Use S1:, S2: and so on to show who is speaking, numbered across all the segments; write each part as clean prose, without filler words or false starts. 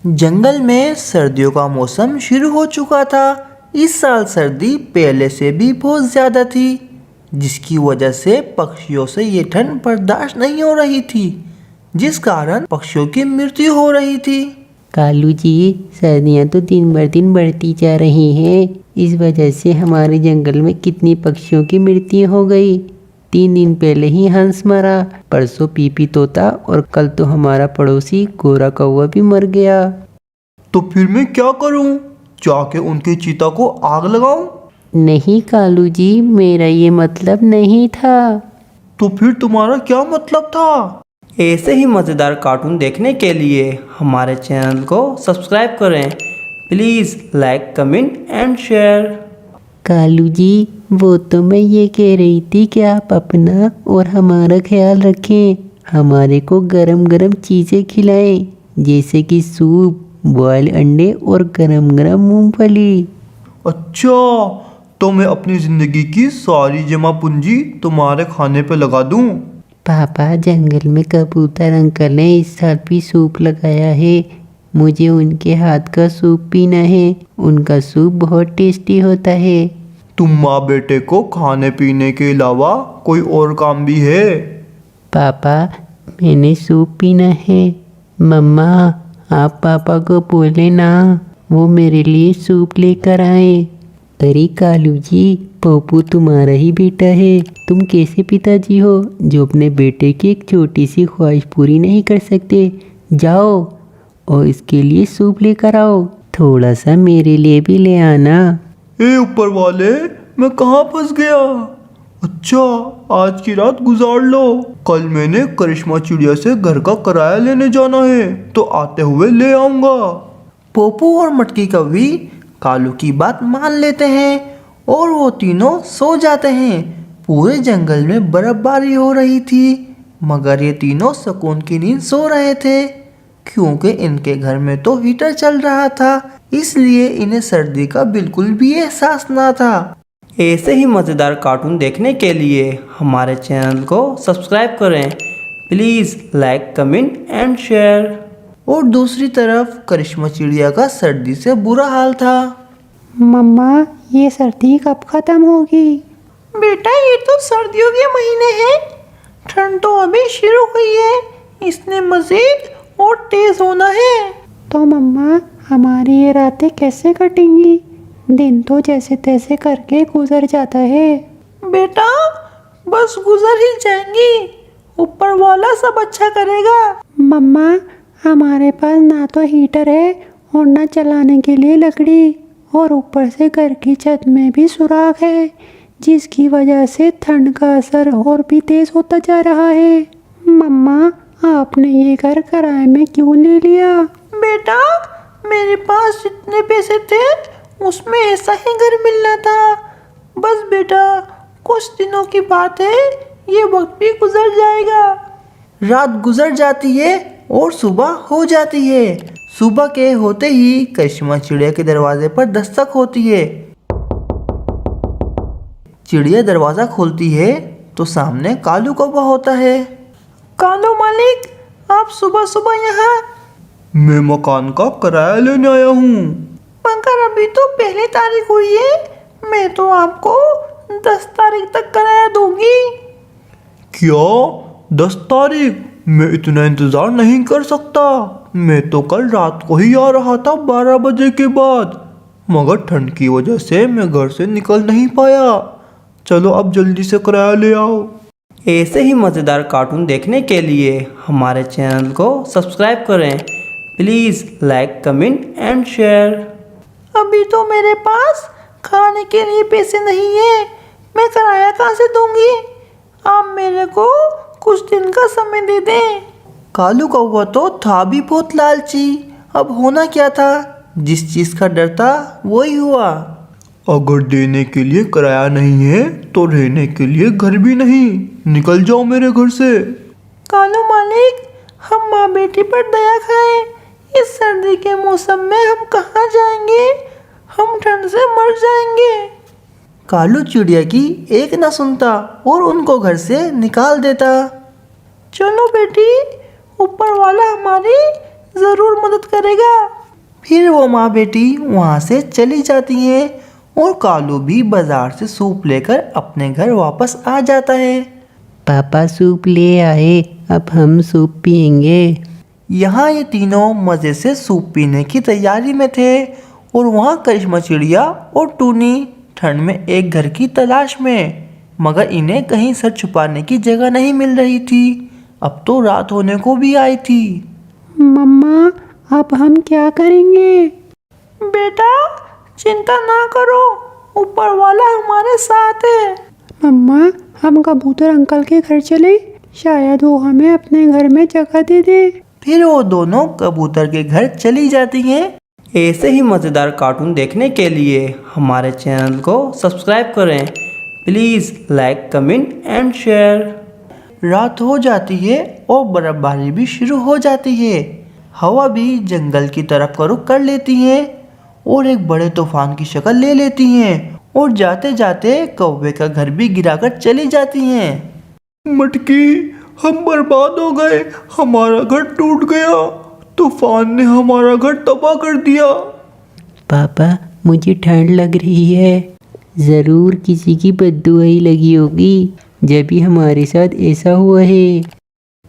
S1: जंगल में सर्दियों का मौसम शुरू हो चुका था। इस साल सर्दी पहले से भी बहुत ज़्यादा थी, जिसकी वजह से पक्षियों से ये ठंड बर्दाश्त नहीं हो रही थी, जिस कारण पक्षियों की मृत्यु हो रही थी।
S2: कालू जी, सर्दियाँ तो दिन बर दिन बढ़ती जा रही हैं। इस वजह से हमारे जंगल में कितनी पक्षियों की मृत्यु हो गई। 3 दिन पहले ही हंस मरा, परसों पीपी तोता और कल तो हमारा पड़ोसी गोरा कौवा भी मर गया।
S1: तो फिर मैं क्या करूं? जाके उनके चीता को आग लगाऊं?
S2: नहीं कालू जी, मेरा ये मतलब नहीं था।
S1: तो फिर तुम्हारा क्या मतलब था? ऐसे ही मज़ेदार कार्टून देखने के लिए हमारे चैनल को सब्सक्राइब करें। Please like, comment and share.
S2: Kalu ji, वो तो मैं ये कह रही थी कि आप अपना और हमारा ख्याल रखें। हमारे को गरम गरम चीज़ें खिलाएं, जैसे कि सूप, बॉयल अंडे और गरम गरम मूंगफली।
S1: अच्छा, तो मैं अपनी ज़िंदगी की सारी जमा पूंजी तुम्हारे खाने पे लगा दूं?
S2: पापा, जंगल में कबूतर अंकल ने इस साल भी सूप लगाया है। मुझे उनके हाथ का सूप पीना है। उनका सूप बहुत टेस्टी होता है।
S1: तुम माँ बेटे को खाने पीने के अलावा कोई और काम भी है?
S2: पापा, मैंने सूप पीना है। मम्मा, आप पापा को बोले ना, वो मेरे लिए सूप लेकर आए। अरे कालू जी, पप्पू तुम्हारा ही बेटा है। तुम कैसे पिताजी हो जो अपने बेटे की एक छोटी सी ख्वाहिश पूरी नहीं कर सकते? जाओ और इसके लिए सूप लेकर आओ। थोड़ा सा मेरे लिए भी ले आना।
S1: ए ऊपर वाले, मैं कहाँ फंस गया? अच्छा, आज की रात गुजार लो। कल मैंने करिश्मा चिड़िया से घर का किराया लेने जाना है, तो आते हुए ले आऊंगा। पोपू और मटकी कौवी कालू की बात मान लेते हैं और वो तीनों सो जाते हैं। पूरे जंगल में बर्फबारी हो रही थी, मगर ये तीनों सुकून की नींद सो रहे थे, क्योंकि इनके घर में तो हीटर चल रहा था, इसलिए इन्हें सर्दी का बिल्कुल भी एहसास ना था। ऐसे ही मज़ेदार कार्टून देखने के लिए हमारे चैनल को सब्सक्राइब करें। Please like, comment and share. और दूसरी तरफ करिश्मा चिड़िया का सर्दी से बुरा हाल था।
S3: मम्मा, ये सर्दी कब खत्म होगी?
S4: बेटा, ये तो सर्दियों के महीने हैं। ठंड तो अभी शुरू हुई है, इसने मज़ीद और तेज़ होना है।
S3: तो मम्मा, हमारी ये रातें कैसे कटेंगी? दिन तो जैसे तैसे करके गुजर जाता है।
S4: बेटा, बस गुजर ही जाएंगी, ऊपर वाला सब अच्छा करेगा।
S3: मम्मा, हमारे पास ना तो हीटर है और ना चलाने के लिए लकड़ी, और ऊपर से घर की छत में भी सुराख है, जिसकी वजह से ठंड का असर और भी तेज होता जा रहा है। मम्मा, आपने ये घर किराए में क्यों ले लिया?
S4: बेटा, मेरे पास जितने पैसे थे उसमें ऐसा ही घर मिलना था। बस बेटा, कुछ दिनों की बात है, ये वक्त भी गुजर जाएगा।
S1: रात गुजर जाती है और सुबह हो जाती है। सुबह के होते ही करिश्मा चिड़िया के दरवाजे पर दस्तक होती है। चिड़िया दरवाज़ा खोलती है तो सामने कालू कौवा होता है।
S4: कालू मालिक, आप सुबह सुबह यहाँ?
S1: मैं मकान का किराया लेने आया हूँ।
S4: मगर अभी तो पहली तारीख हुई है, मैं तो आपको 10 तारीख तक किराया दूंगी।
S1: क्या 10 तारीख? मैं इतना इंतज़ार नहीं कर सकता। मैं तो कल रात को ही आ रहा था 12 बजे के बाद, मगर ठंड की वजह से मैं घर से निकल नहीं पाया। चलो अब जल्दी से किराया ले आओ। ऐसे ही मज़ेदार कार्टून देखने के लिए हमारे चैनल को सब्सक्राइब करें। Please like, comment and share.
S4: अभी तो मेरे पास खाने के लिए पैसे नहीं है, मैं किराया कहाँ से दूंगी? आप मेरे को कुछ दिन का समय दे दें।
S1: कालू कौवा तो था भी बहुत लालची। अब होना क्या था, जिस चीज़ का डर था वही हुआ। अगर देने के लिए किराया नहीं है तो रहने के लिए घर भी नहीं। निकल जाओ मेरे घर से।
S4: कालू मालिक, हम माँ बेटी पर दया खाएं। इस सर्दी के मौसम में हम कहाँ जाएंगे? हम ठंड से मर जाएंगे।
S1: कालू चिड़िया की एक ना सुनता और उनको घर से निकाल देता।
S4: चलो बेटी, ऊपर वाला हमारी ज़रूर मदद करेगा। फिर वो माँ बेटी वहाँ से चली जाती हैं और कालू भी बाजार से सूप लेकर अपने घर वापस आ जाता है।
S2: पापा सूप ले आए, अब हम सूप पियेंगे।
S4: यहाँ ये तीनों मज़े से सूप पीने की तैयारी में थे और वहाँ करिश्मा चिड़िया और टूनी ठंड में एक घर की तलाश में, मगर इन्हें कहीं सर छुपाने की जगह नहीं मिल रही थी। अब तो रात होने को भी आई थी।
S3: मम्मा, अब हम क्या करेंगे?
S4: बेटा चिंता ना करो, ऊपर वाला हमारे साथ है।
S3: मम्मा, हम कबूतर अंकल के घर चले, शायद वो हमें अपने घर में जगह दे दे।
S4: फिर वो दोनों कबूतर के घर चली जाती हैं। ऐसे ही मज़ेदार कार्टून देखने के लिए हमारे चैनल को सब्सक्राइब करें। Please like, comment and share. रात हो जाती है और बर्फबारी भी शुरू हो जाती है। हवा भी जंगल की तरफ का रुख कर लेती है और एक बड़े तूफान की शक्ल ले लेती हैं और जाते जाते कौवे का घर भी गिराकर चली जाती हैं।
S1: मटकी, हम बर्बाद हो गए, हमारा घर टूट गया, तूफान ने हमारा घर तबाह कर दिया।
S2: पापा, मुझे ठंड लग रही है। ज़रूर किसी की बद्दुआ ही लगी होगी, जब भी हमारे साथ ऐसा हुआ है।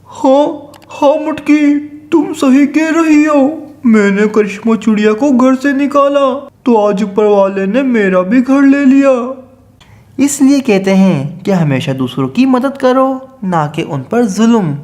S1: हाँ हाँ मटकी, तुम सही कह रही हो। मैंने करिश्मा चिड़िया को घर से निकाला तो आज ऊपर वाले ने मेरा भी घर ले लिया।
S4: इसलिए कहते हैं कि हमेशा दूसरों की मदद करो, ना कि उन पर जुल्म।